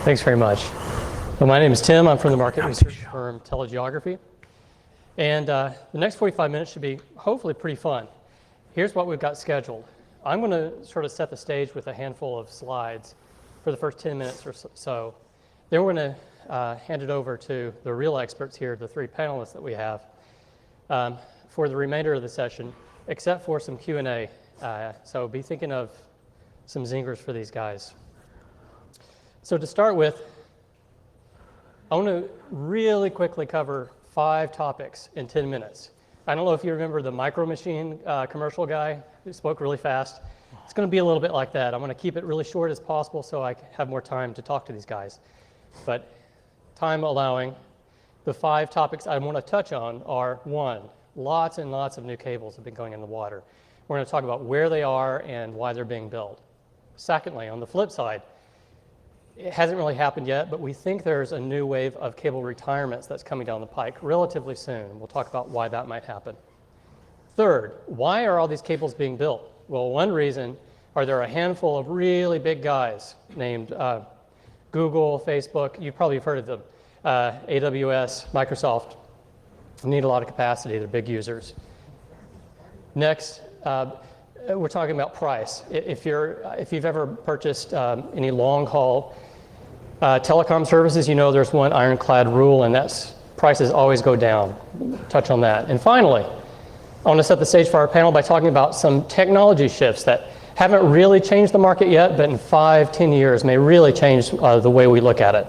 Thanks very much. Well, my name is Tim. I'm from the market research firm Telegeography. And the next 45 minutes should be hopefully pretty fun. Here's what we've got scheduled. I'm going to sort of set the stage with a handful of slides for the first 10 minutes or so. Then we're going to hand it over to the real experts here, the three panelists that we have, for the remainder of the session, except for some Q&A. So be thinking of some zingers for these guys. So to start with, I want to really quickly cover 5 topics in 10 minutes. I don't know if you remember the Micro Machine commercial guy who spoke really fast. It's going to be a little bit like that. I'm going to keep it really short as possible so I have more time to talk to these guys. But time allowing, the 5 topics I want to touch on are: 1, lots and lots of new cables have been going in the water. We're going to talk about where they are and why they're being built. Secondly, on the flip side, it hasn't really happened yet, but we think there's a new wave of cable retirements that's coming down the pike relatively soon. We'll talk about why that might happen. Third, why are all these cables being built? Well, one reason are there a handful of really big guys named Google, Facebook, you probably have heard of them, AWS, Microsoft, need a lot of capacity. They're big users. Next, we're talking about price. If you've ever purchased any long-haul telecom services, you know there's one ironclad rule, and that's prices always go down. Touch on that. And finally, I want to set the stage for our panel by talking about some technology shifts that haven't really changed the market yet, but in 5-10 years may really change the way we look at it.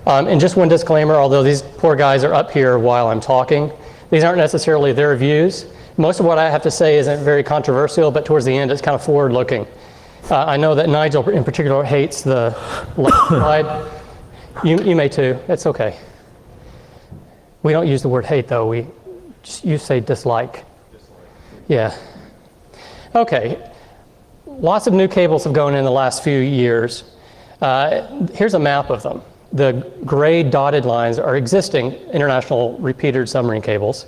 And just one disclaimer, although these poor guys are up here while I'm talking, these aren't necessarily their views. Most of what I have to say isn't very controversial, but towards the end it's kind of forward-looking. I know that Nigel in particular hates the left slide. You may too. It's okay. We don't use the word hate though. You say dislike. Yeah. Okay. Lots of new cables have gone in the last few years. Here's a map of them. The gray dotted lines are existing international repeated submarine cables.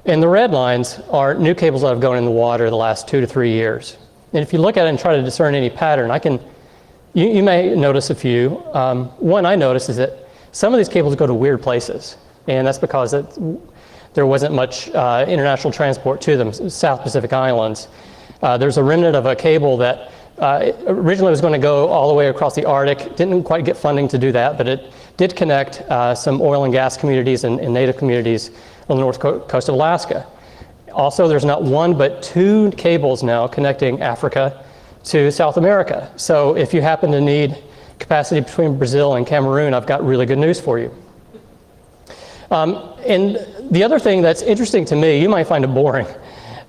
And the red lines are new cables that have gone in the water the last 2 to 3 years. And if you look at it and try to discern any pattern, you may notice a few. One I noticed is that some of these cables go to weird places. And that's because there wasn't much international transport to them, South Pacific Islands. There's a remnant of a cable that originally was going to go all the way across the Arctic. Didn't quite get funding to do that, but it did connect some oil and gas communities and native communities on the north coast of Alaska. Also, there's not 1 but 2 cables now connecting Africa to South America. So if you happen to need capacity between Brazil and Cameroon, I've got really good news for you. And the other thing that's interesting to me, you might find it boring,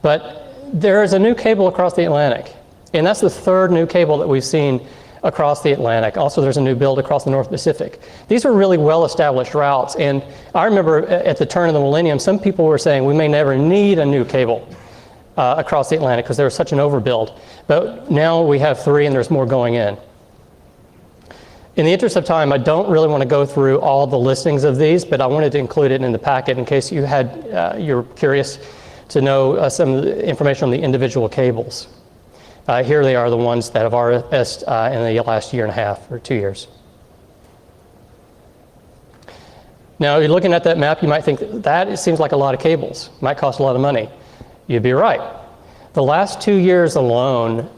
but there is a new cable across the Atlantic. And that's the 3rd new cable that we've seen across the Atlantic. Also, there's a new build across the North Pacific. These are really well-established routes. And I remember at the turn of the millennium, some people were saying we may never need a new cable across the Atlantic because there was such an overbuild. But now we have 3 and there's more going in. In the interest of time, I don't really want to go through all the listings of these, but I wanted to include it in the packet in case you're curious to know some of the information on the individual cables. Here they are, the ones that have RFS'd in the last year and a half or 2 years. Now, you're looking at that map, you might think that it seems like a lot of cables. Might cost a lot of money. You'd be right. The last 2 years alone,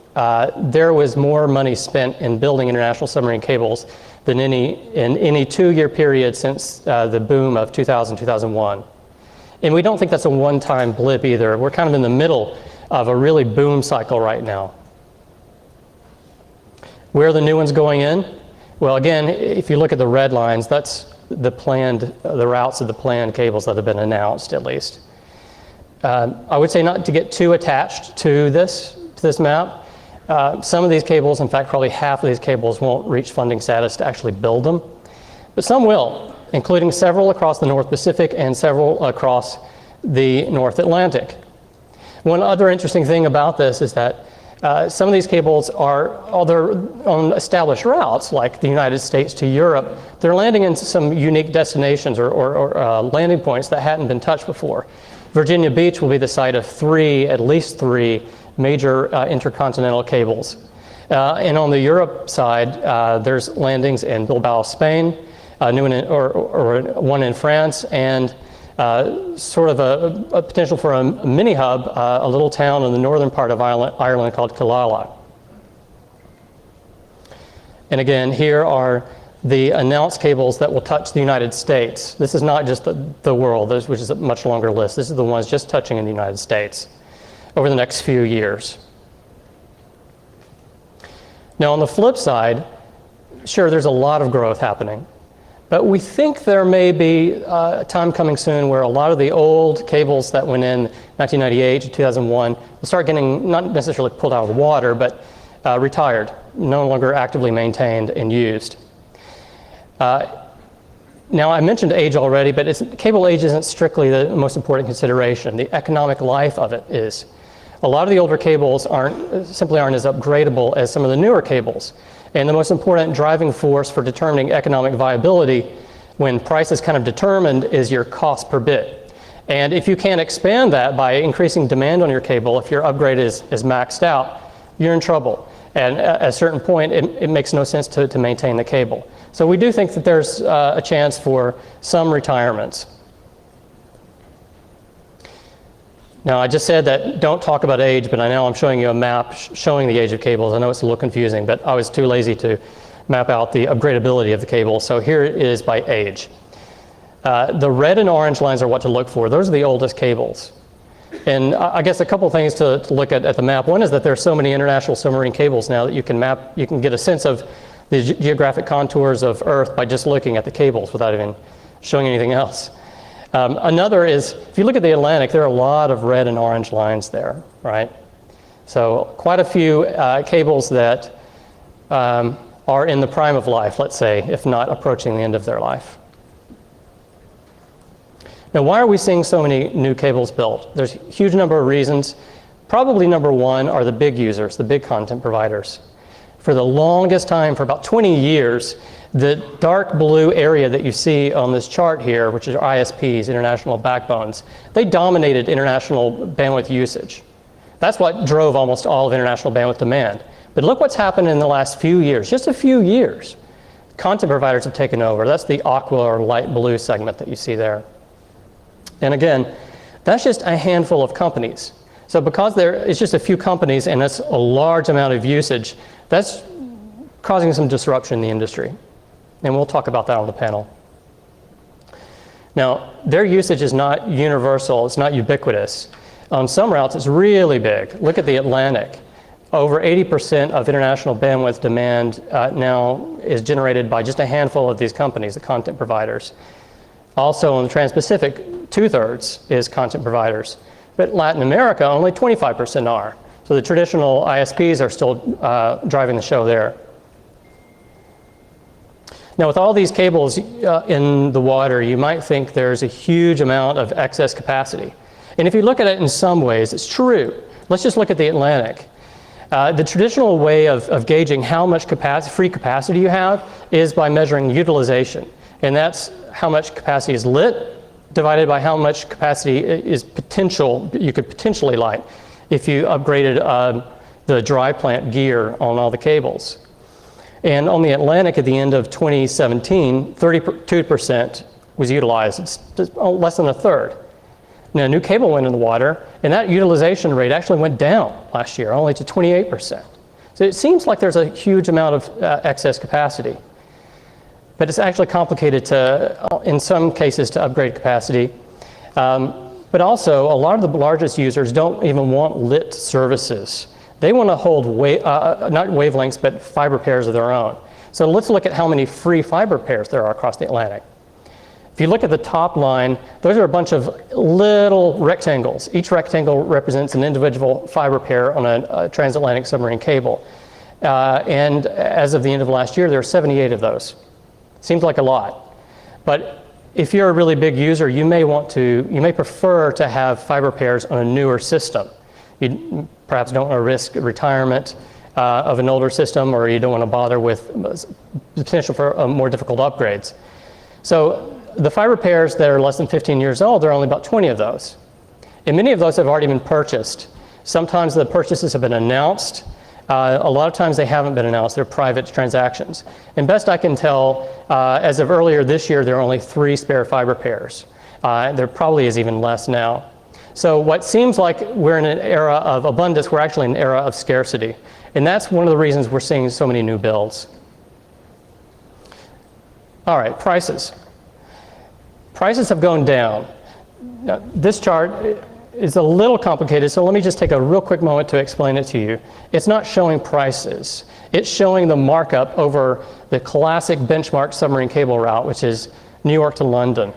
there was more money spent in building international submarine cables than in any 2-year period since the boom of 2000, 2001. And we don't think that's a one-time blip either. We're kind of in the middle of a really boom cycle right now. Where are the new ones going in? Well, again, if you look at the red lines, that's the routes of the planned cables that have been announced, at least. I would say not to get too attached to this map. Some of these cables, in fact, probably half of these cables won't reach funding status to actually build them, but some will, including several across the North Pacific and several across the North Atlantic. One other interesting thing about this is that some of these cables are on established routes, like the United States to Europe. They're landing in some unique destinations or landing points that hadn't been touched before. Virginia Beach will be the site of at least three major intercontinental cables. And on the Europe side, there's landings in Bilbao, Spain, new one or one in France, and sort of a potential for a mini hub, a little town in the northern part of Ireland called Killala. And again, here are the announced cables that will touch the United States. This is not just the world, which is a much longer list. This is the ones just touching in the United States over the next few years. Now, on the flip side, sure, there's a lot of growth happening. But we think there may be a time coming soon where a lot of the old cables that went in 1998 to 2001 will start getting not necessarily pulled out of the water, but retired, no longer actively maintained and used. Now, I mentioned age already, but cable age isn't strictly the most important consideration. The economic life of it is. A lot of the older cables simply aren't as upgradable as some of the newer cables. And the most important driving force for determining economic viability when price is kind of determined is your cost per bit. And if you can't expand that by increasing demand on your cable, if your upgrade is maxed out, you're in trouble. And at a certain point, it makes no sense to maintain the cable. So we do think that there's a chance for some retirements. Now, I just said that don't talk about age, but I know I'm showing you a map showing the age of cables. I know it's a little confusing, but I was too lazy to map out the upgradability of the cable. So here it is by age. The red and orange lines are what to look for. Those are the oldest cables. And I guess a couple things to look at the map. One is that there are so many international submarine cables now that you can get a sense of the geographic contours of Earth by just looking at the cables without even showing anything else. Another is, if you look at the Atlantic, there are a lot of red and orange lines there, right? So quite a few cables that are in the prime of life, let's say, if not approaching the end of their life. Now, why are we seeing so many new cables built? There's a huge number of reasons. Probably number one are the big users, the big content providers. For the longest time, for about 20 years, the dark blue area that you see on this chart here, which is ISPs, international backbones, they dominated international bandwidth usage. That's what drove almost all of international bandwidth demand. But look what's happened in the last few years, just a few years. Content providers have taken over. That's the aqua or light blue segment that you see there. And again, that's just a handful of companies. So because it's just a few companies and that's a large amount of usage, that's causing some disruption in the industry. And we'll talk about that on the panel. Now, their usage is not universal, it's not ubiquitous. On some routes, it's really big. Look at the Atlantic. Over 80% of international bandwidth demand now is generated by just a handful of these companies, the content providers. Also on the Trans-Pacific, 2/3 is content providers. But Latin America, only 25% are. So the traditional ISPs are still driving the show there. Now, with all these cables in the water, you might think there's a huge amount of excess capacity. And if you look at it in some ways, it's true. Let's just look at the Atlantic. The traditional way of gauging how much free capacity you have is by measuring utilization. And that's how much capacity is lit divided by how much capacity is you could potentially light if you upgraded the dry plant gear on all the cables. And on the Atlantic at the end of 2017, 32% was utilized. It's just less than a third. Now, a new cable went in the water, and that utilization rate actually went down last year, only to 28%. So it seems like there's a huge amount of excess capacity. But it's actually complicated in some cases, to upgrade capacity. But also, a lot of the largest users don't even want lit services. They want to hold, not wavelengths, but fiber pairs of their own. So let's look at how many free fiber pairs there are across the Atlantic. If you look at the top line, those are a bunch of little rectangles. Each rectangle represents an individual fiber pair on a transatlantic submarine cable. And as of the end of last year, there are 78 of those. Seems like a lot. But if you're a really big user, you may prefer to have fiber pairs on a newer system. You perhaps don't want to risk retirement of an older system, or you don't want to bother with the potential for more difficult upgrades. So the fiber pairs that are less than 15 years old, there are only about 20 of those. And many of those have already been purchased. Sometimes the purchases have been announced. A lot of times they haven't been announced. They're private transactions. And best I can tell, as of earlier this year, there are only 3 spare fiber pairs. There probably is even less now. So what seems like we're in an era of abundance, we're actually in an era of scarcity. And that's one of the reasons we're seeing so many new builds. All right, prices. Prices have gone down. Now, this chart is a little complicated, so let me just take a real quick moment to explain it to you. It's not showing prices. It's showing the markup over the classic benchmark submarine cable route, which is New York to London.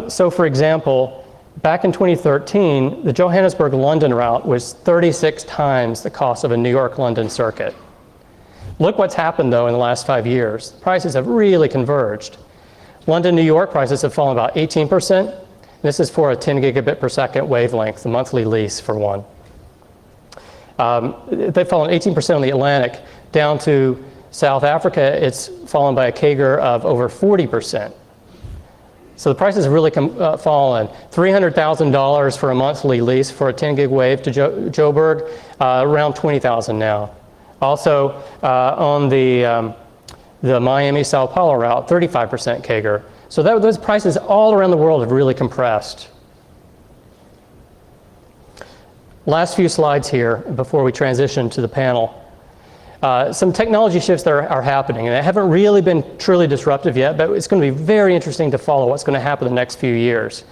So for example, back in 2013, the Johannesburg-London route was 36 times the cost of a New York-London circuit. Look what's happened, though, in the last 5 years. Prices have really converged. London-New York prices have fallen about 18%. This is for a 10 gigabit per second wavelength, the monthly lease for one. They've fallen 18% on the Atlantic. Down to South Africa, it's fallen by a CAGR of over 40%. So the prices have really fallen. $300,000 for a monthly lease for a 10 gig wave to Joburg, around $20,000 now. Also, on the Miami-Sao Paulo route, 35% CAGR. So those prices all around the world have really compressed. Last few slides here before we transition to the panel. Some technology shifts that are happening, and they haven't really been truly disruptive yet, but it's going to be very interesting to follow what's going to happen in the next few years.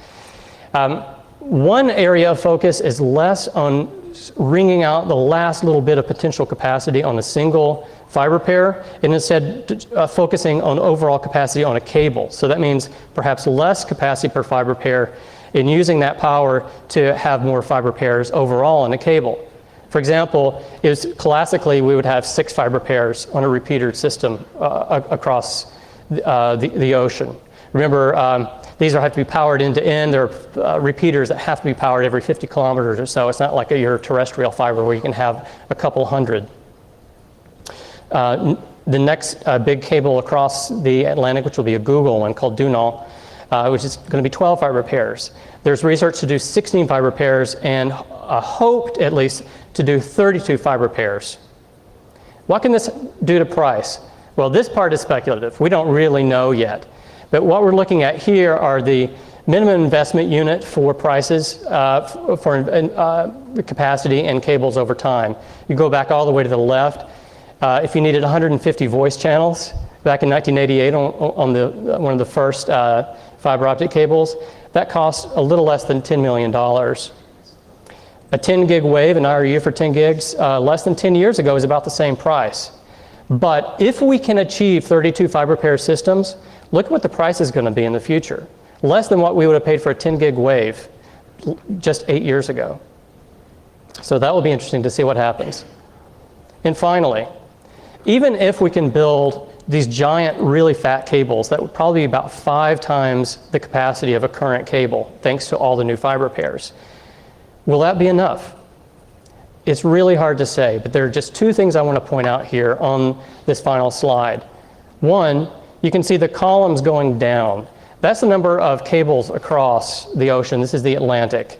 One area of focus is less on wringing out the last little bit of potential capacity on a single fiber pair, and instead focusing on overall capacity on a cable. So that means perhaps less capacity per fiber pair, and using that power to have more fiber pairs overall on a cable. For example, classically we would have 6 fiber pairs on a repeater system across the ocean. Remember, these have to be powered end to end. There are repeaters that have to be powered every 50 kilometers or so. It's not like your terrestrial fiber where you can have a couple hundred. The next big cable across the Atlantic, which will be a Google one called Dunal, which is going to be 12 fiber pairs. There's research to do 16 fiber pairs and hoped at least to do 32 fiber pairs. What can this do to price? Well, this part is speculative. We don't really know yet. But what we're looking at here are the minimum investment unit for prices for capacity and cables over time. You go back all the way to the left. If you needed 150 voice channels back in 1988 on one of the first fiber optic cables, that cost a little less than $10 million. A 10 gig wave, an IRU for 10 gigs, less than 10 years ago was about the same price. But if we can achieve 32 fiber pair systems, look at what the price is going to be in the future. Less than what we would have paid for a 10 gig wave just 8 years ago. So that will be interesting to see what happens. And finally, even if we can build these giant, really fat cables that would probably be about 5 times the capacity of a current cable, thanks to all the new fiber pairs, will that be enough? It's really hard to say, but there are just 2 things I want to point out here on this final slide. One, you can see the columns going down. That's the number of cables across the ocean. This is the Atlantic.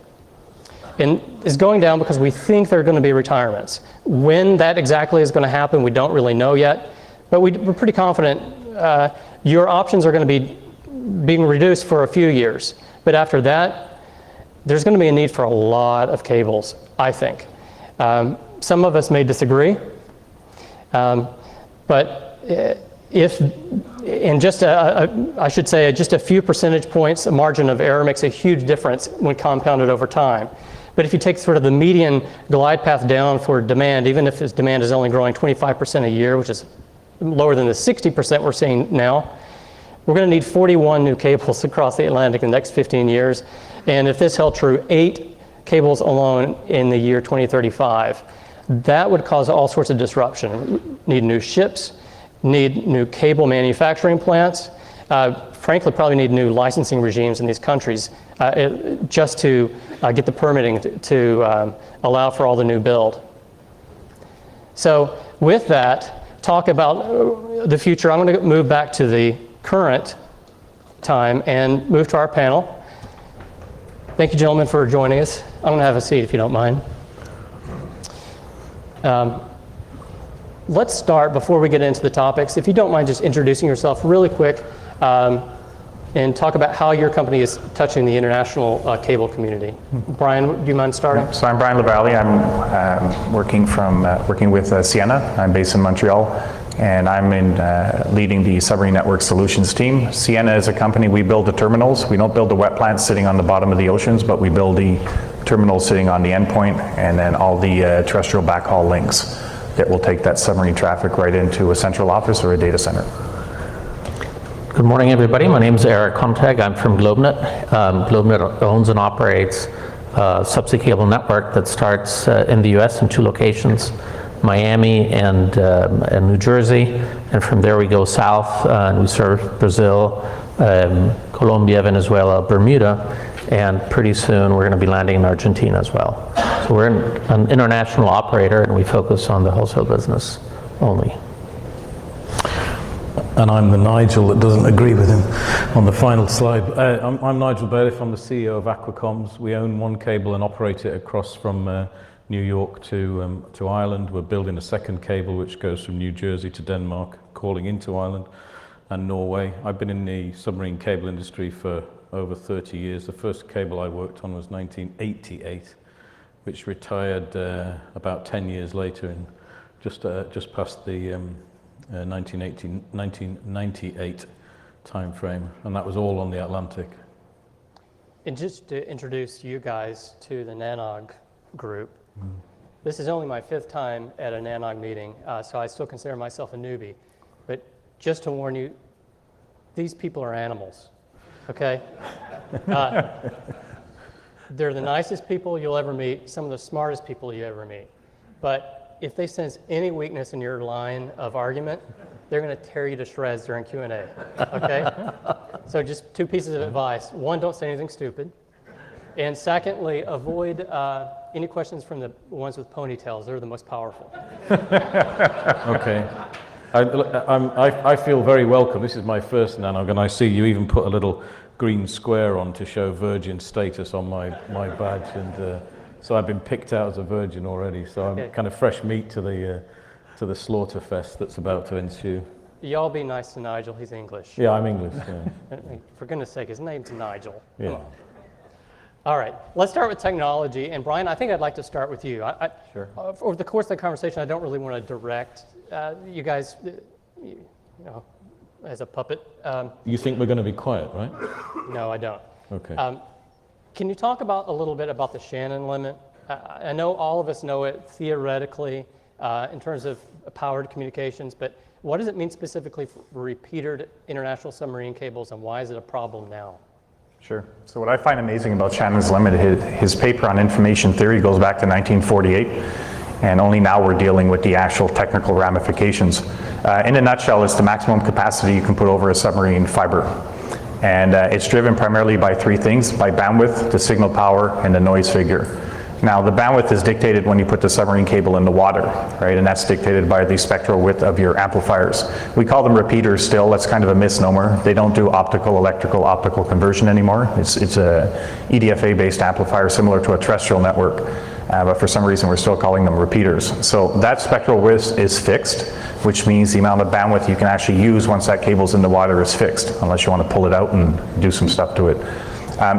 And it's going down because we think there are going to be retirements. When that exactly is going to happen, we don't really know yet. But we're pretty confident your options are going to be being reduced for a few years. But after that, there's going to be a need for a lot of cables, I think. Some of us may disagree. But if in just I should say just a few percentage points, a margin of error makes a huge difference when compounded over time. But if you take sort of the median glide path down for demand, even if this demand is only growing 25% a year, which is lower than the 60% we're seeing now, we're going to need 41 new cables across the Atlantic in the next 15 years. And if this held true, 8 cables alone in the year 2035. That would cause all sorts of disruption. Need new ships, need new cable manufacturing plants, frankly probably need new licensing regimes in these countries just to get the permitting to allow for all the new build. So with that, talk about the future. I'm going to move back to the current time and move to our panel. Thank you, gentlemen, for joining us. I'm going to have a seat if you don't mind. Let's start, before we get into the topics, if you don't mind just introducing yourself really quick and talk about how your company is touching the international cable community. Brian, do you mind starting? So I'm Brian LaValle. I'm working with Sienna. I'm based in Montreal, and I'm leading the submarine network solutions team. Sienna is a company, we build the terminals. We don't build the wet plants sitting on the bottom of the oceans, but we build the terminals sitting on the endpoint, and then all the terrestrial backhaul links that will take that submarine traffic right into a central office or a data center. Good morning, everybody. My name is Eric Comtag. I'm from GlobeNet. GlobeNet owns and operates a subsea cable network that starts in the U.S. in 2 locations, Miami and New Jersey. And from there we go south and we serve Brazil, Colombia, Venezuela, Bermuda, and pretty soon we're going to be landing in Argentina as well. So we're an international operator and we focus on the wholesale business only. And I'm the Nigel that doesn't agree with him on the final slide. I'm Nigel Bailiff. I'm the CEO of Aquacoms. We own one cable and operate it across from New York to Ireland. We're building a second cable which goes from New Jersey to Denmark, calling into Ireland and Norway. I've been in the submarine cable industry for over 30 years. The first cable I worked on was 1988, which retired about 10 years later, and just past the 1998 time frame, and that was all on the Atlantic. And just to introduce you guys to the NANOG group, this is only my 5th time at a NANOG meeting, so I still consider myself a newbie. But just to warn you, these people are animals, okay? They're the nicest people you'll ever meet, some of the smartest people you ever meet. But if they sense any weakness in your line of argument, they're going to tear you to shreds during Q&A, okay? So just 2 pieces of advice. 1, don't say anything stupid. And secondly, avoid any questions from the ones with ponytails. They're the most powerful. Okay. I feel very welcome. This is my first NANOG, and I see you even put a little green square on to show virgin status on my badge, and so I've been picked out as a virgin already, so I'm kind of fresh meat to the slaughter fest that's about to ensue. Y'all be nice to Nigel, he's English. Yeah, I'm English, yeah. For goodness sake, his name's Nigel. Yeah. All right, let's start with technology, and Brian, I think I'd like to start with you. Sure. Over the course of the conversation, I don't really want to direct you guys, you know, as a puppet. You think we're going to be quiet, right? No, I don't. Okay. Can you talk about a little bit about the Shannon limit? I know all of us know it theoretically in terms of powered communications, but what does it mean specifically for repeated international submarine cables, and why is it a problem now? Sure. So what I find amazing about Shannon's limit, his paper on information theory goes back to 1948, and only now we're dealing with the actual technical ramifications. In a nutshell, it's the maximum capacity you can put over a submarine fiber. And it's driven primarily by 3 things: by bandwidth, the signal power, and the noise figure. Now, the bandwidth is dictated when you put the submarine cable in the water, right? And that's dictated by the spectral width of your amplifiers. We call them repeaters still. That's kind of a misnomer. They don't do optical conversion anymore. It's a EDFA-based amplifier similar to a terrestrial network. But for some reason, we're still calling them repeaters. So that spectral width is fixed, which means the amount of bandwidth you can actually use once that cable's in the water is fixed, unless you want to pull it out and do some stuff to it.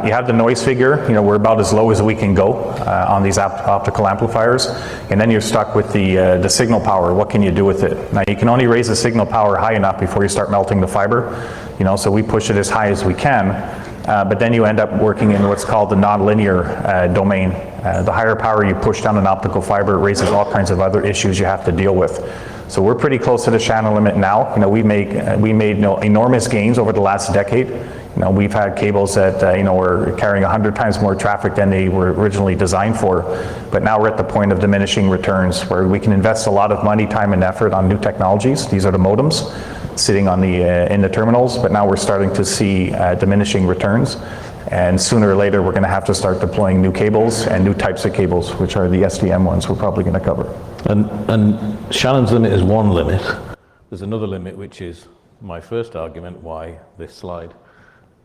You have the noise figure. You know, we're about as low as we can go on these optical amplifiers, and then you're stuck with the signal power. What can you do with it? Now, you can only raise the signal power high enough before you start melting the fiber. You know, so we push it as high as we can, but then you end up working in what's called the nonlinear domain. The higher power you push down an optical fiber, it raises all kinds of other issues you have to deal with. So we're pretty close to the Shannon limit now. You know, we made enormous gains over the last decade. You know, we've had cables that were carrying 100 times more traffic than they were originally designed for. But now we're at the point of diminishing returns, where we can invest a lot of money, time, and effort on new technologies. These are the modems sitting on in the terminals. But now we're starting to see diminishing returns. And sooner or later, we're going to have to start deploying new cables and new types of cables, which are the SDM ones we're probably going to cover. And Shannon's limit is one limit. There's another limit, which is my first argument why this slide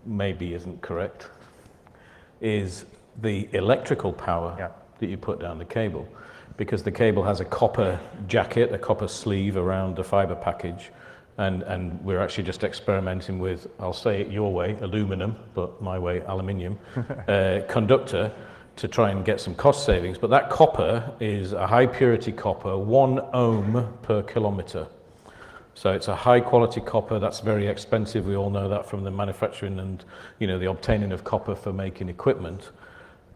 maybe isn't correct, is the electrical power that you put down the cable. because the cable has a copper jacket, a copper sleeve around the fiber package. And we're actually just experimenting with, I'll say it your way, aluminum, but my way, aluminium, conductor to try and get some cost savings. But that copper is a high purity copper, 1 ohm per kilometer. So it's a high quality copper. That's very expensive. We all know that from the manufacturing and the obtaining of copper for making equipment.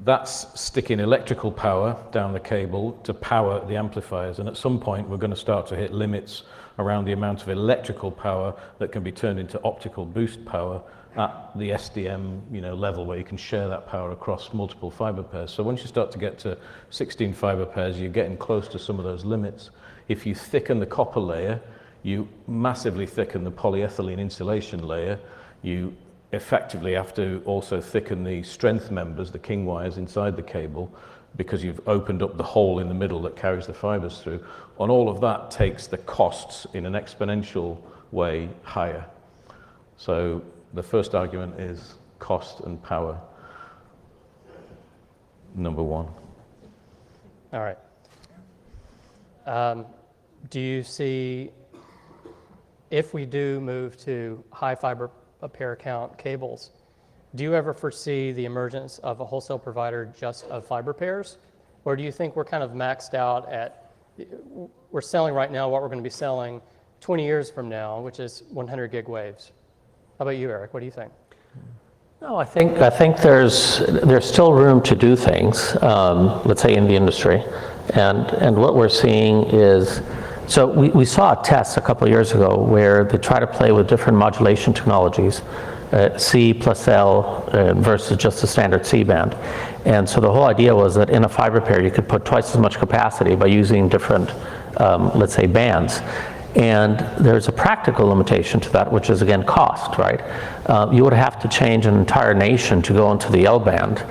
That's sticking electrical power down the cable to power the amplifiers. And at some point, we're going to start to hit limits around the amount of electrical power that can be turned into optical boost power at the SDM level, where you can share that power across multiple fiber pairs. So once you start to get to 16 fiber pairs, you're getting close to some of those limits. If you thicken the copper layer, you massively thicken the polyethylene insulation layer. You effectively have to also thicken the strength members, the king wires inside the cable, because you've opened up the hole in the middle that carries the fibers through. And all of that takes the costs in an exponential way higher. So the first argument is cost and power, number one. All right. Do you see, if we do move to high fiber pair count cables, do you ever foresee the emergence of a wholesale provider just of fiber pairs? Or do you think we're kind of maxed out at, we're selling right now what we're going to be selling 20 years from now, which is 100 gig waves? How about you, Eric? What do you think? No, I think there's still room to do things, let's say in the industry. And what we're seeing is, so we saw a test a couple of years ago where they try to play with different modulation technologies, C plus L versus just the standard C band. And so the whole idea was that in a fiber pair you could put twice as much capacity by using different, let's say, bands. And there's a practical limitation to that, which is, again, cost, right? You would have to change an entire nation to go into the L band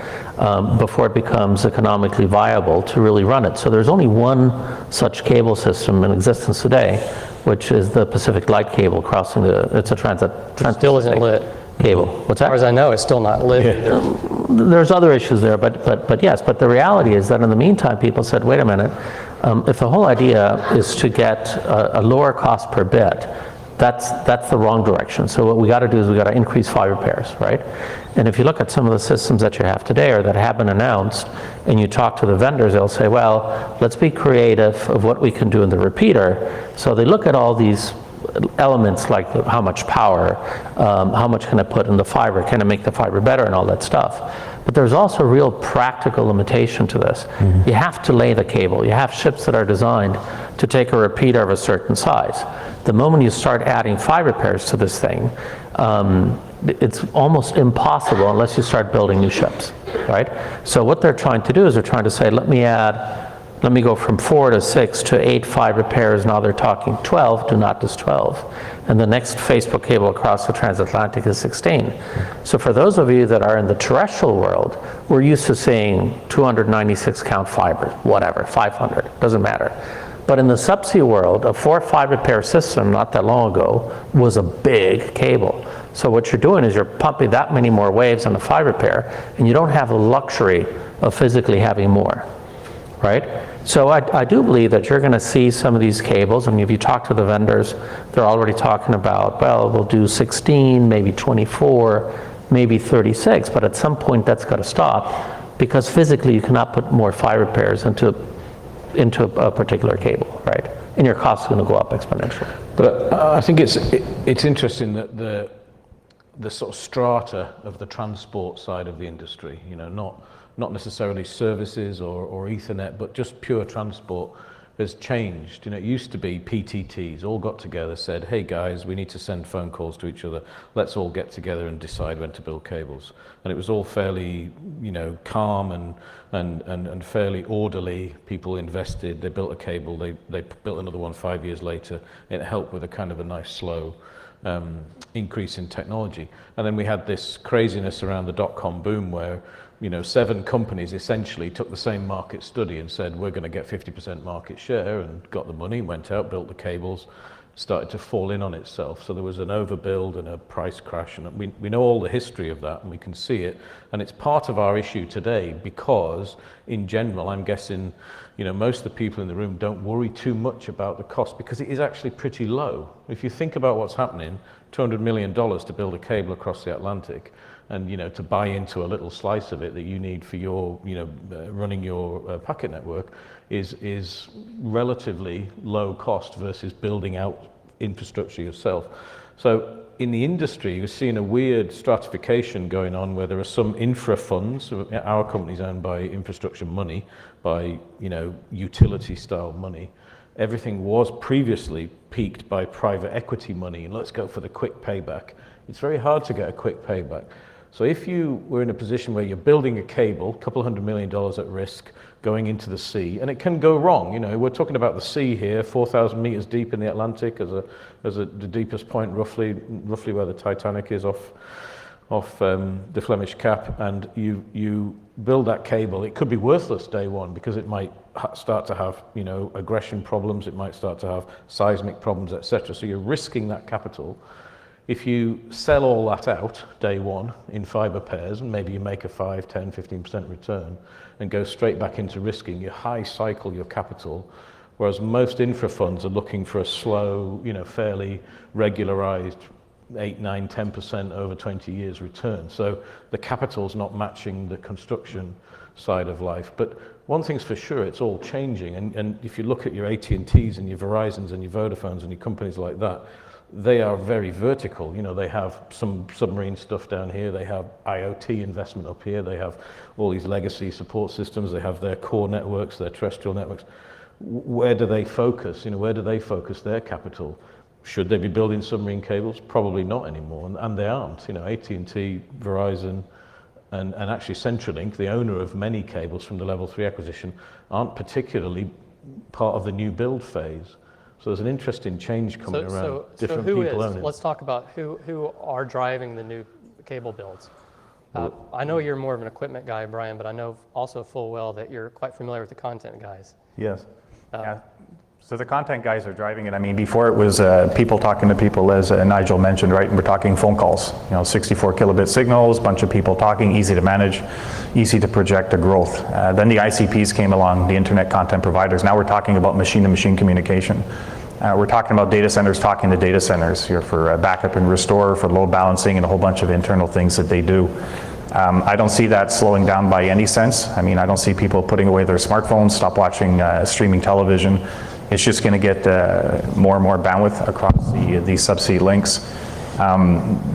before it becomes economically viable to really run it. So there's only one such cable system in existence today, which is the Pacific Light cable crossing it's a transit. It still isn't lit. Cable. What's that? As far as I know, it's still not lit either. There's other issues there, but yes. But the reality is that in the meantime, people said, wait a minute, if the whole idea is to get a lower cost per bit, that's the wrong direction. So what we got to do is we got to increase fiber pairs, right? And if you look at some of the systems that you have today or that have been announced, and you talk to the vendors, they'll say, well, let's be creative of what we can do in the repeater. So they look at all these elements like how much power, how much can I put in the fiber, can I make the fiber better, and all that stuff. But there's also a real practical limitation to this. Mm-hmm. You have to lay the cable. You have ships that are designed to take a repeater of a certain size. The moment you start adding fiber pairs to this thing, it's almost impossible unless you start building new ships, right? So what they're trying to do is they're trying to say, let me go from 4 to 6 to 8 fiber pairs. Now they're talking 12, do not just 12. And the next Facebook cable across the transatlantic is 16. So for those of you that are in the terrestrial world, we're used to seeing 296 count fiber, whatever, 500, doesn't matter. But in the subsea world, a 4 fiber pair system not that long ago was a big cable. So what you're doing is you're pumping that many more waves on the fiber pair, and you don't have the luxury of physically having more, right? So I do believe that you're going to see some of these cables. I mean, if you talk to the vendors, they're already talking about, well, we'll do 16, maybe 24, maybe 36, but at some point that's got to stop because physically you cannot put more fiber pairs into a particular cable, right? And your cost is going to go up exponentially. But I think it's interesting that the sort of strata of the transport side of the industry, not necessarily services or Ethernet, but just pure transport has changed. It used to be PTTs all got together, said, hey guys, we need to send phone calls to each other. Let's all get together and decide when to build cables. And it was all fairly, calm and fairly orderly. People invested, they built a cable, they built another one 5 years later. It helped with a kind of a nice slow increase in technology. And then we had this craziness around the dot-com boom where 7 companies essentially took the same market study and said, we're going to get 50% market share, and got the money, went out, built the cables, started to fall in on itself. So there was an overbuild and a price crash, and we know all the history of that, and we can see it. And it's part of our issue today because, in general, I'm guessing, most of the people in the room don't worry too much about the cost because it is actually pretty low. If you think about what's happening, $200 million to build a cable across the Atlantic, and to buy into a little slice of it that you need for your running your packet network is relatively low cost versus building out infrastructure yourself. So in the industry, you're seeing a weird stratification going on where there are some infra funds. Our company's owned by infrastructure money, by utility style money. Everything was previously peaked by private equity money, and let's go for the quick payback. It's very hard to get a quick payback. So if you were in a position where you're building a cable, a couple $100 million at risk, going into the sea, and it can go wrong. We're talking about the sea here, 4,000 meters deep in the Atlantic as the deepest point, roughly where the Titanic is off the Flemish Cap, and you build that cable. It could be worthless day one because it might start to have aggression problems, it might start to have seismic problems, etc. So you're risking that capital. If you sell all that out day one in fiber pairs, and maybe you make a 5, 10, 15% return and go straight back into risking, you high cycle your capital, whereas most infra funds are looking for a slow, fairly regularized 8, 9, 10% over 20 years return. So the capital's not matching the construction side of life. But one thing's for sure, it's all changing. And if you look at your AT&Ts and your Verizons and your Vodafones and your companies like that, they are very vertical. They have some submarine stuff down here, they have IoT investment up here, they have all these legacy support systems, they have their core networks, their terrestrial networks. Where do they focus? Where do they focus their capital? Should they be building submarine cables? Probably not anymore, and they aren't. AT&T, Verizon, and actually CenturyLink, the owner of many cables from the Level 3 acquisition, aren't particularly part of the new build phase. So there's an interesting change coming around. Different people own it. Let's talk about who are driving the new cable builds. I know you're more of an equipment guy, Brian, but I know also full well that you're quite familiar with the content guys. Yes. Yeah. So the content guys are driving it. I mean, before it was people talking to people, as Nigel mentioned, right? We're talking phone calls, 64 kilobit signals, bunch of people talking, easy to manage, easy to project the growth. Then the ICPs came along, the internet content providers. Now we're talking about machine-to-machine communication. We're talking about data centers talking to data centers here for backup and restore, for load balancing, and a whole bunch of internal things that they do. I don't see that slowing down by any sense. I mean, I don't see people putting away their smartphones, stop watching streaming television. It's just going to get more and more bandwidth across these subsea links.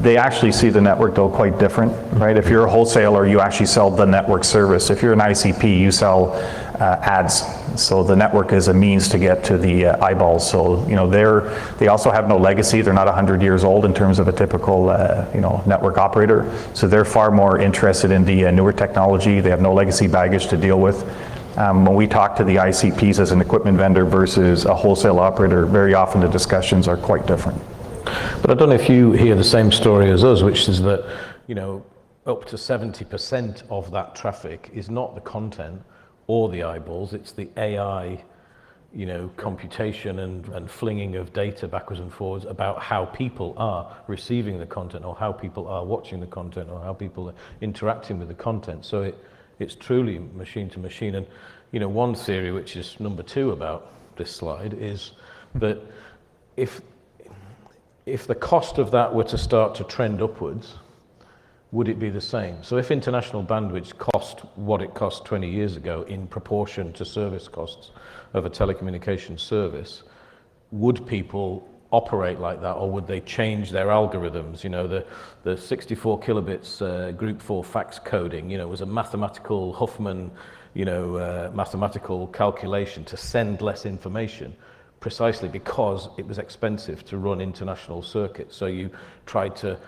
They actually see the network though quite different, right? If you're a wholesaler, you actually sell the network service. If you're an ICP, you sell ads. So the network is a means to get to the eyeballs. So they also have no legacy. They're not 100 years old in terms of a typical network operator. So they're far more interested in the newer technology. They have no legacy baggage to deal with. When we talk to the ICPs as an equipment vendor versus a wholesale operator, very often the discussions are quite different. But I don't know if you hear the same story as us, which is that, up to 70% of that traffic is not the content or the eyeballs, it's the AI, computation and flinging of data backwards and forwards about how people are receiving the content or how people are watching the content or how people are interacting with the content. So it's truly machine to machine. And one theory, which is number 2 about this slide, is that if the cost of that were to start to trend upwards, would it be the same? So if international bandwidth cost what it cost 20 years ago in proportion to service costs of a telecommunications service, would people operate like that, or would they change their algorithms? The 64 kilobits group 4 fax coding, was a mathematical Huffman, mathematical calculation to send less information, precisely because it was expensive to run international circuits. So you tried to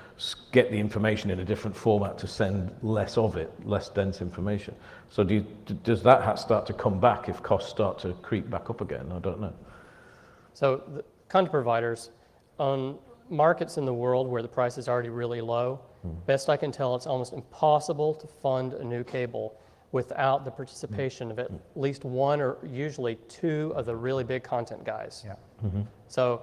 get the information in a different format to send less of it, less dense information. So does that start to come back if costs start to creep back up again? I don't know. So the content providers on markets in the world where the price is already really low, best I can tell, it's almost impossible to fund a new cable without the participation of at least one or usually 2 of the really big content guys. Yeah. So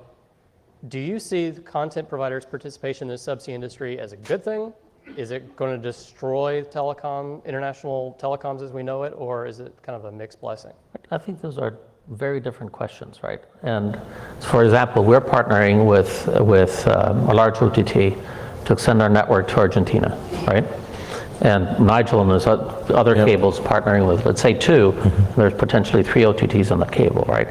do you see the content providers' participation in the subsea industry as a good thing? Is it going to destroy international telecoms as we know it, or is it kind of a mixed blessing? I think those are very different questions, right? And for example, we're partnering with a large OTT to extend our network to Argentina, right? And Nigel and his other cables partnering with, let's say, 2, there's potentially 3 OTTs on that cable, right?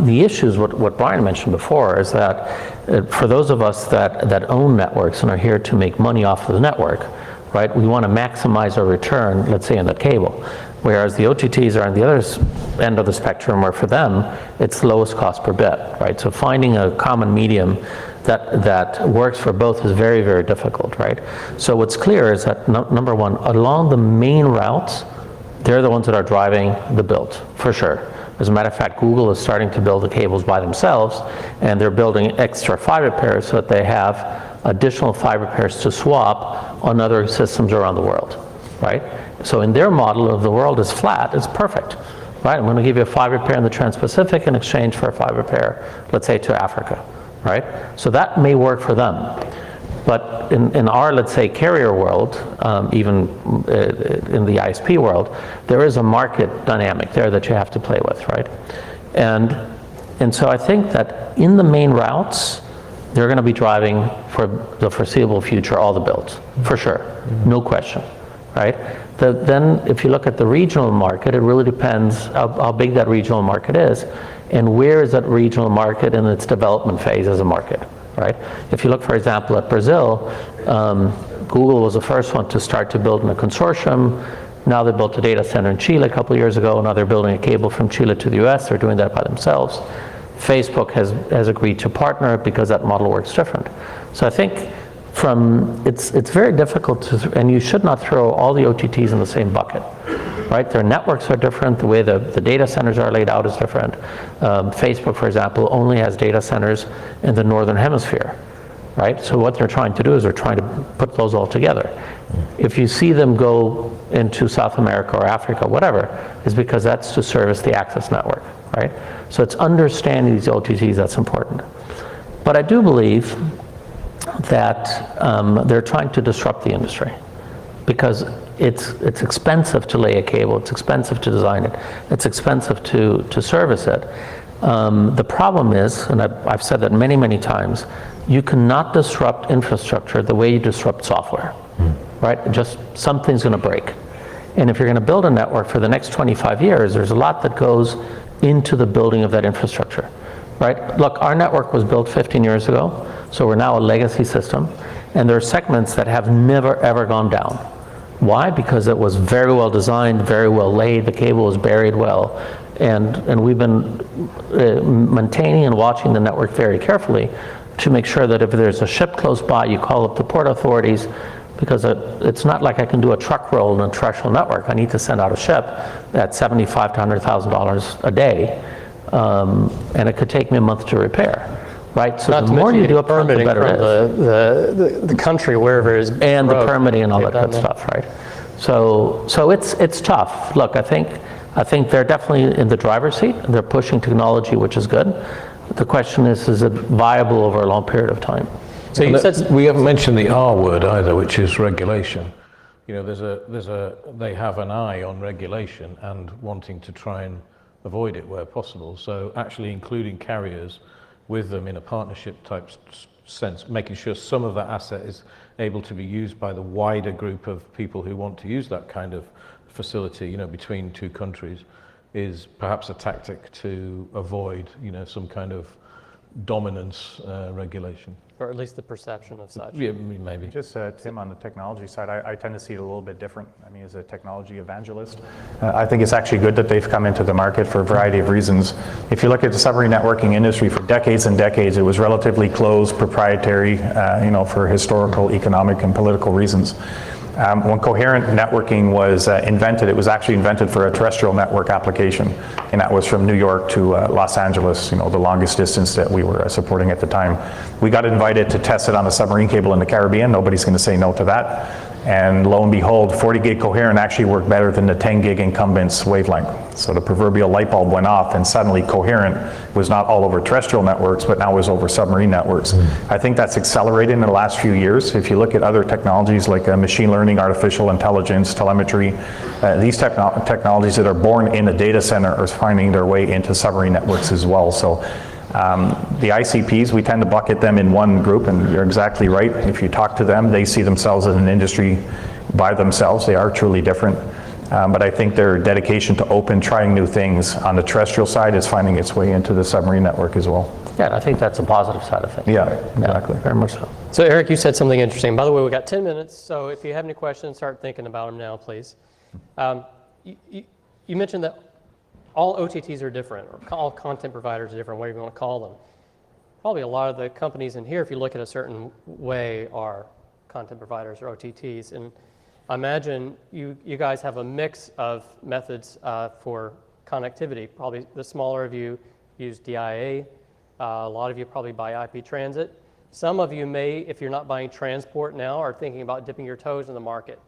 The issue is what Brian mentioned before is that for those of us that own networks and are here to make money off of the network, right, we want to maximize our return, let's say, on that cable. Whereas the OTTs are on the other end of the spectrum where for them, it's lowest cost per bit, right? So finding a common medium that works for both is very, very difficult, right? So what's clear is that number one, along the main routes, they're the ones that are driving the build, for sure. As a matter of fact, Google is starting to build the cables by themselves, and they're building extra fiber pairs so that they have additional fiber pairs to swap on other systems around the world, right? So in their model of the world is flat, it's perfect, right? I'm going to give you a fiber pair in the Trans-Pacific in exchange for a fiber pair, let's say, to Africa, right? So that may work for them. But in our, let's say, carrier world, even in the ISP world, there is a market dynamic there that you have to play with, right? And so I think that in the main routes, they're going to be driving for the foreseeable future all the builds, for sure, no question, right? Then if you look at the regional market, it really depends how big that regional market is and where is that regional market in its development phase as a market, right? If you look, for example, at Brazil, Google was the first one to start to build in a consortium. Now they built a data center in Chile a couple of years ago. Now they're building a cable from Chile to the US. They're doing that by themselves. Facebook has agreed to partner because that model works different. So I think it's very difficult to, and you should not throw all the OTTs in the same bucket, right? Their networks are different, the way the data centers are laid out is different. Facebook, for example, only has data centers in the northern hemisphere, right? So what they're trying to do is they're trying to put those all together. If you see them go into South America or Africa, whatever, is because that's to service the access network, right? So it's understanding these OTTs that's important. But I do believe that they're trying to disrupt the industry because it's expensive to lay a cable, it's expensive to design it, it's expensive to service it. The problem is, and I've said that many, many times, you cannot disrupt infrastructure the way you disrupt software, right? Just something's going to break. And if you're going to build a network for the next 25 years, there's a lot that goes into the building of that infrastructure, right? Look, our network was built 15 years ago, so we're now a legacy system, and there are segments that have never, ever gone down. Why? Because it was very well designed, very well laid, the cable was buried well, and we've been maintaining and watching the network very carefully to make sure that if there's a ship close by, you call up the port authorities, because it's not like I can do a truck roll in a terrestrial network. I need to send out a ship at $75,000 to $100,000 a day, and it could take me a month to repair. Right, so the more you do a permit, the better it is. The country, wherever it is. And the permitting and all that good stuff, right? So it's tough. Look, I think they're definitely in the driver's seat. They're pushing technology, which is good. The question is it viable over a long period of time? So you said we haven't mentioned the R word either, which is regulation. You know, they have an eye on regulation and wanting to try and avoid it where possible. So actually including carriers with them in a partnership type sense, making sure some of that asset is able to be used by the wider group of people who want to use that kind of facility, you know, between two countries, is perhaps a tactic to avoid, you know, some kind of dominance regulation. Or at least the perception of such. Yeah, maybe. Just Tim, on the technology side, I tend to see it a little bit different. I mean, as a technology evangelist, I think it's actually good that they've come into the market for a variety of reasons. If you look at the submarine networking industry, for decades and decades, it was relatively closed, proprietary, you know, for historical, economic, and political reasons. When coherent networking was invented, it was actually invented for a terrestrial network application, and that was from New York to Los Angeles, you know, the longest distance that we were supporting at the time. We got invited to test it on a submarine cable in the Caribbean. Nobody's going to say no to that. And lo and behold, 40 gig coherent actually worked better than the 10 gig incumbent's wavelength. So the proverbial light bulb went off, and suddenly coherent was not all over terrestrial networks, but now was over submarine networks. I think that's accelerated in the last few years. If you look at other technologies like machine learning, artificial intelligence, telemetry, these technologies that are born in the data center are finding their way into submarine networks as well. So the ICPs, we tend to bucket them in one group, and you're exactly right. If you talk to them, they see themselves as an industry by themselves. They are truly different. But I think their dedication to open, trying new things on the terrestrial side is finding its way into the submarine network as well. Yeah, and I think that's a positive side of things. Yeah, exactly. Very much so. So Eric, you said something interesting. By the way, we've got 10 minutes, so if you have any questions, start thinking about them now, please. You mentioned that all OTTs are different, or all content providers are different, whatever you want to call them. Probably a lot of the companies in here, if you look at a certain way, are content providers or OTTs. And I imagine you guys have a mix of methods for connectivity. Probably the smaller of you use DIA. A lot of you probably buy IP transit. Some of you may, if you're not buying transport now, are thinking about dipping your toes in the market.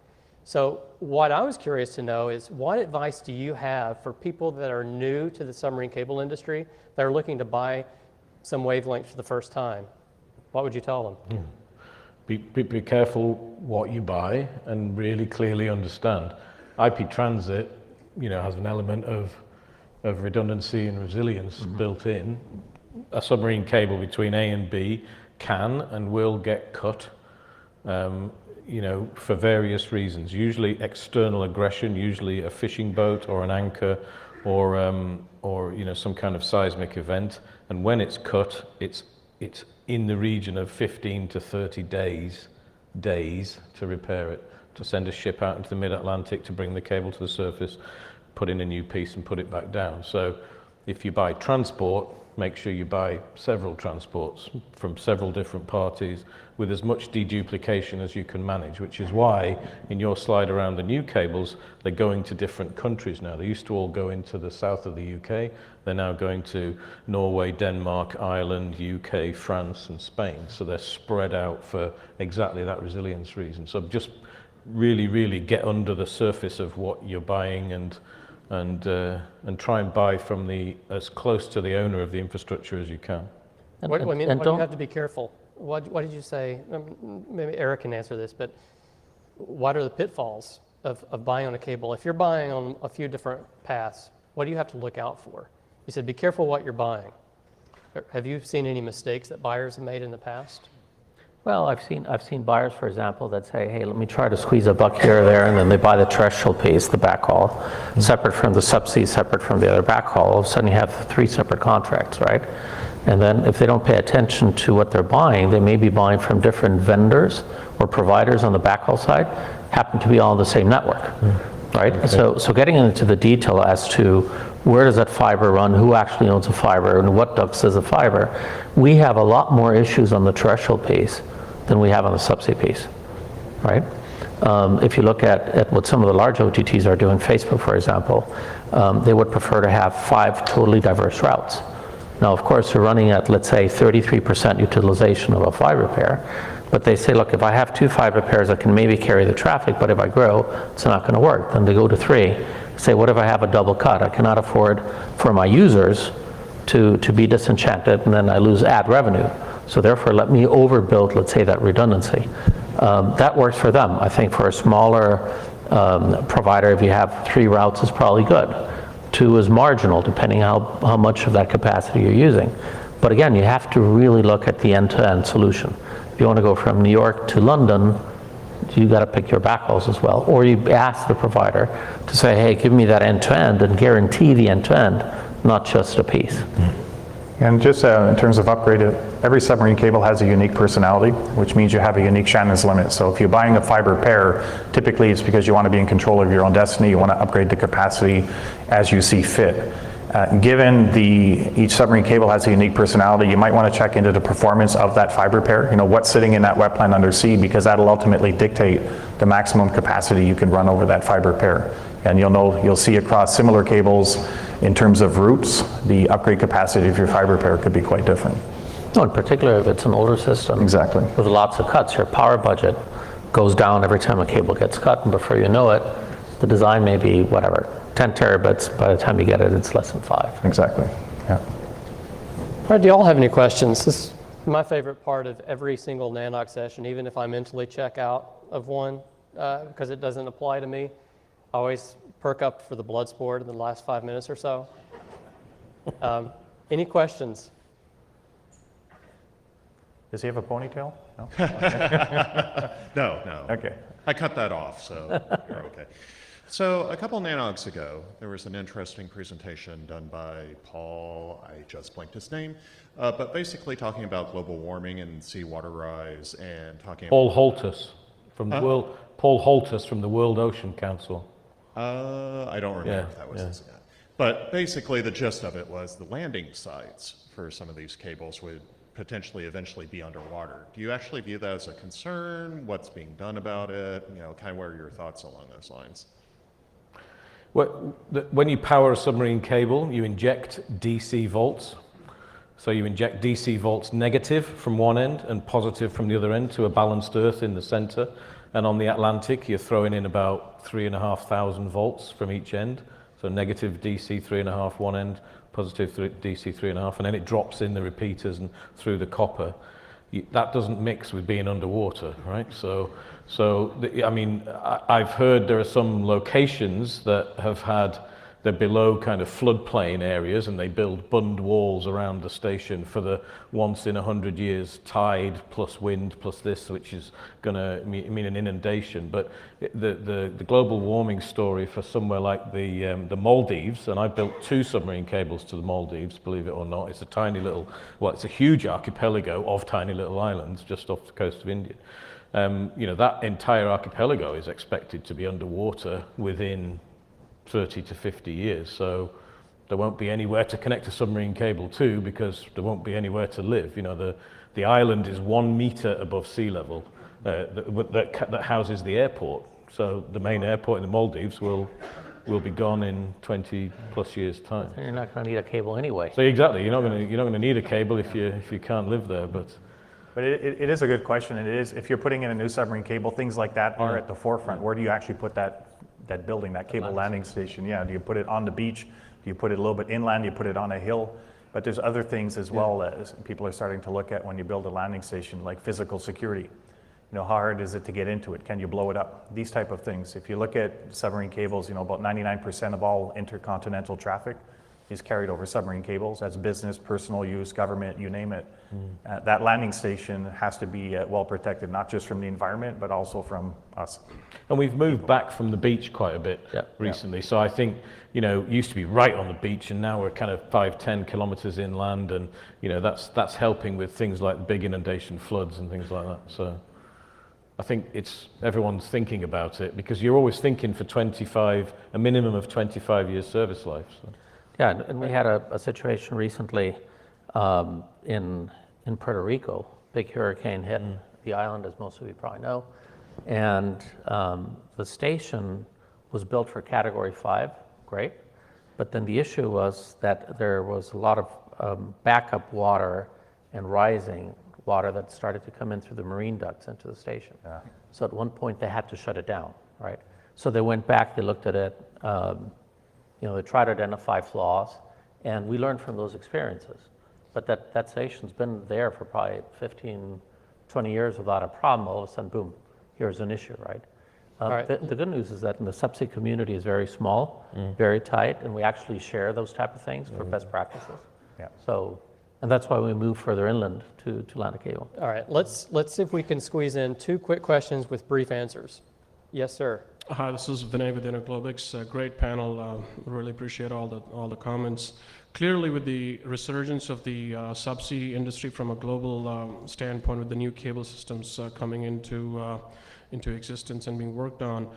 So what I was curious to know is, what advice do you have for people that are new to the submarine cable industry, that are looking to buy some wavelengths for the first time? What would you tell them? Be careful what you buy and really clearly understand. IP transit, has an element of redundancy and resilience built in. A submarine cable between A and B can and will get cut. For various reasons, usually external aggression, usually a fishing boat or an anchor or some kind of seismic event. And when it's cut, it's in the region of 15 to 30 days to repair it, to send a ship out into the mid-Atlantic to bring the cable to the surface, put in a new piece and put it back down. So if you buy transport, make sure you buy several transports from several different parties with as much deduplication as you can manage, which is why in your slide around the new cables, they're going to different countries now. They used to all go into the south of the UK. They're now going to Norway, Denmark, Ireland, UK, France, and Spain. So they're spread out for exactly that resilience reason. So just really, really get under the surface of what you're buying and try and buy from as close to the owner of the infrastructure as you can. What do you have to be careful? What did you say? Maybe Eric can answer this, but what are the pitfalls of buying on a cable? If you're buying on a few different paths, what do you have to look out for? You said be careful what you're buying. Have you seen any mistakes that buyers have made in the past? Well, I've seen buyers, for example, that say, hey, let me try to squeeze a buck here or there, and then they buy the terrestrial piece, the backhaul, separate from the subsea, separate from the other backhaul. All of a sudden you have 3 separate contracts, right? And then if they don't pay attention to what they're buying, they may be buying from different vendors or providers on the backhaul side, happen to be all on the same network, right? Okay. So getting into the detail as to where does that fiber run, who actually owns the fiber, and what ducts does the fiber, we have a lot more issues on the terrestrial piece than we have on the subsea piece, right? If you look at what some of the large OTTs are doing, Facebook, for example, they would prefer to have 5 totally diverse routes. Now, of course, they're running at, let's say, 33% utilization of a fiber pair, but they say, look, if I have 2 fiber pairs, I can maybe carry the traffic, but if I grow, it's not going to work. Then they go to 3. Say, what if I have a double cut? I cannot afford for my users to be disenchanted, and then I lose ad revenue. So therefore, let me overbuild, let's say, that redundancy. That works for them. I think for a smaller provider, if you have 3 routes, it's probably good. 2 is marginal, depending how much of that capacity you're using. But again, you have to really look at the end-to-end solution. If you want to go from New York to London, you got to pick your backhauls as well. Or you ask the provider to say, hey, give me that end-to-end and guarantee the end-to-end, not just a piece. And just in terms of upgrade, every submarine cable has a unique personality, which means you have a unique Shannon's limit. So if you're buying a fiber pair, typically it's because you want to be in control of your own destiny, you want to upgrade the capacity as you see fit. Given each submarine cable has a unique personality, you might want to check into the performance of that fiber pair, what's sitting in that wetland under sea, because that'll ultimately dictate the maximum capacity you can run over that fiber pair. And you'll see across similar cables, in terms of routes, the upgrade capacity of your fiber pair could be quite different. No, in particular if it's an older system. Exactly. With lots of cuts, your power budget goes down every time a cable gets cut, and before you know it, the design may be, whatever, 10 terabits. By the time you get it, it's less than 5. Exactly. Yeah. All right, do y'all have any questions? This is my favorite part of every single NANOG session, even if I mentally check out of one because it doesn't apply to me. I always perk up for the blood sport in the last 5 minutes or so. Any questions? Does he have a ponytail? No? No. Okay. I cut that off, so you're okay. So a couple NANOGs ago, there was an interesting presentation done by Paul, I just blanked his name, but basically talking about global warming and seawater rise and talking Paul Holtus from the World Ocean Council. I don't remember if that was his name. But basically the gist of it was the landing sites for some of these cables would potentially eventually be underwater. Do you actually view that as a concern? What's being done about it? Kind of what are your thoughts along those lines? When you power a submarine cable, you inject DC volts. So you inject DC volts negative from one end and positive from the other end to a balanced Earth in the center. And on the Atlantic, you're throwing in about 3,500 volts from each end. So negative DC 3.5 one end, positive DC 3.5, and then it drops in the repeaters and through the copper. That doesn't mix with being underwater, right? I've heard there are some locations that have had, they're below kind of floodplain areas, and they build bund walls around the station for the once in 100 years tide plus wind plus this, which is going to mean an inundation. But the global warming story for somewhere like the Maldives, and I built 2 submarine cables to the Maldives, believe it or not. It's a tiny little, it's a huge archipelago of tiny little islands just off the coast of India. That entire archipelago is expected to be underwater within 30 to 50 years, so there won't be anywhere to connect a submarine cable to because there won't be anywhere to live. The island is 1 meter above sea level that houses the airport, so the main airport in the Maldives will be gone in 20 plus years time. And you're not going to need a cable anyway. So exactly, you're not going to need a cable if you can't live there. But it is a good question, and it is, if you're putting in a new submarine cable, things like that are at the forefront. Where do you actually put that building, that cable landing station? Yeah, do you put it on the beach? Do you put it a little bit inland? Do you put it on a hill? But there's other things as well as people are starting to look at when you build a landing station, like physical security. How hard is it to get into it? Can you blow it up? These type of things. If you look at submarine cables, about 99% of all intercontinental traffic is carried over submarine cables. That's business, personal use, government, you name it. That landing station has to be well protected, not just from the environment, but also from us. And we've moved back from the beach quite a bit recently. So I think, it used to be right on the beach, and now we're kind of 5-10 kilometers inland, and that's helping with things like big inundation floods and things like that. So I think everyone's thinking about it because you're always thinking for a minimum of 25 years service life. So. Yeah, and we had a situation recently in Puerto Rico. Big hurricane hit the island, as most of you probably know, and the station was built for Category 5, great, but then the issue was that there was a lot of backup water and rising water that started to come in through the marine ducts into the station. Yeah. So at one point they had to shut it down, right? So they went back, they looked at it, they tried to identify flaws, and we learned from those experiences. But that station's been there for probably 15, 20 years without a problem. All of a sudden, boom, here's an issue, right? Right. The good news is that the subsea community is very small, very tight, and we actually share those type of things for best practices. Yeah. So, and that's why we move further inland to land a cable. All right, let's see if we can squeeze in 2 quick questions with brief answers. Yes, sir. Hi, this is Vinay with Globex. Great panel. Really appreciate all the comments. Clearly, with the resurgence of the subsea industry from a global standpoint, with the new cable systems coming into existence and being worked on,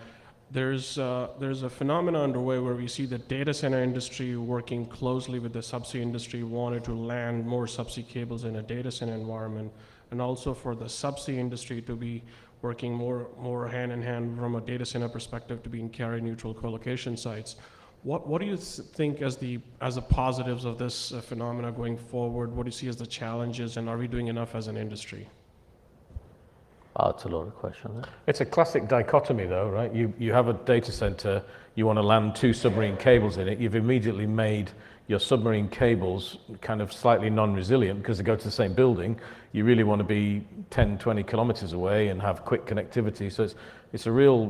there's a phenomenon underway where we see the data center industry working closely with the subsea industry, wanted to land more subsea cables in a data center environment, and also for the subsea industry to be working more hand in hand from a data center perspective to being carrier neutral co-location sites. What do you think as the positives of this phenomena going forward? What do you see as the challenges, and are we doing enough as an industry? Oh, it's a loaded question. It's a classic dichotomy, though, right? You have a data center, you want to land 2 submarine cables in it, you've immediately made your submarine cables kind of slightly non-resilient because they go to the same building. You really want to be 10, 20 kilometers away and have quick connectivity. So it's a real,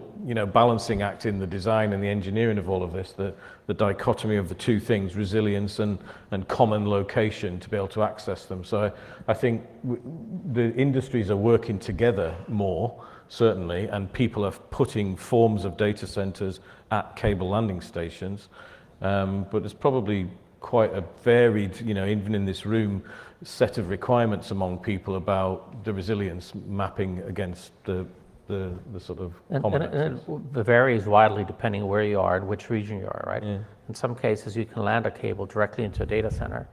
balancing act in the design and the engineering of all of this, the dichotomy of the 2 things, resilience and common location to be able to access them. So I think the industries are working together more, certainly, and people are putting forms of data centers at cable landing stations. But there's probably quite a varied, even in this room, set of requirements among people about the resilience mapping against the sort of common access. And it varies widely depending where you are and which region you are, right? Yeah. In some cases, you can land a cable directly into a data center.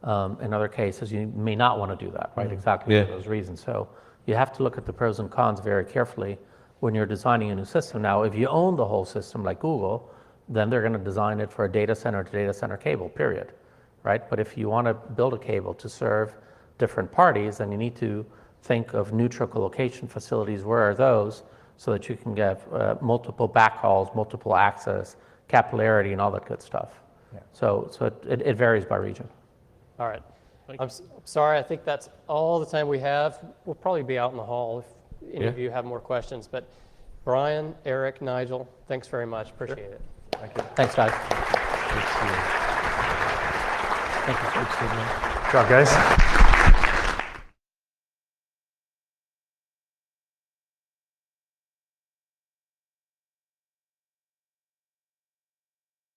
In other cases, you may not want to do that, right? Exactly for those reasons. So you have to look at the pros and cons very carefully when you're designing a new system. Now, if you own the whole system like Google, then they're going to design it for a data center to data center cable, period, right? But if you want to build a cable to serve different parties, then you need to think of neutral colocation facilities. Where are those? So that you can get multiple backhauls, multiple access, capillarity, and all that good stuff. Yeah. So it varies by region. All right. I'm sorry, I think that's all the time we have. We'll probably be out in the hall if any of you have more questions. But Brian, Eric, Nigel, thanks very much. Appreciate it. Thank you. Thanks, guys. Good job, guys.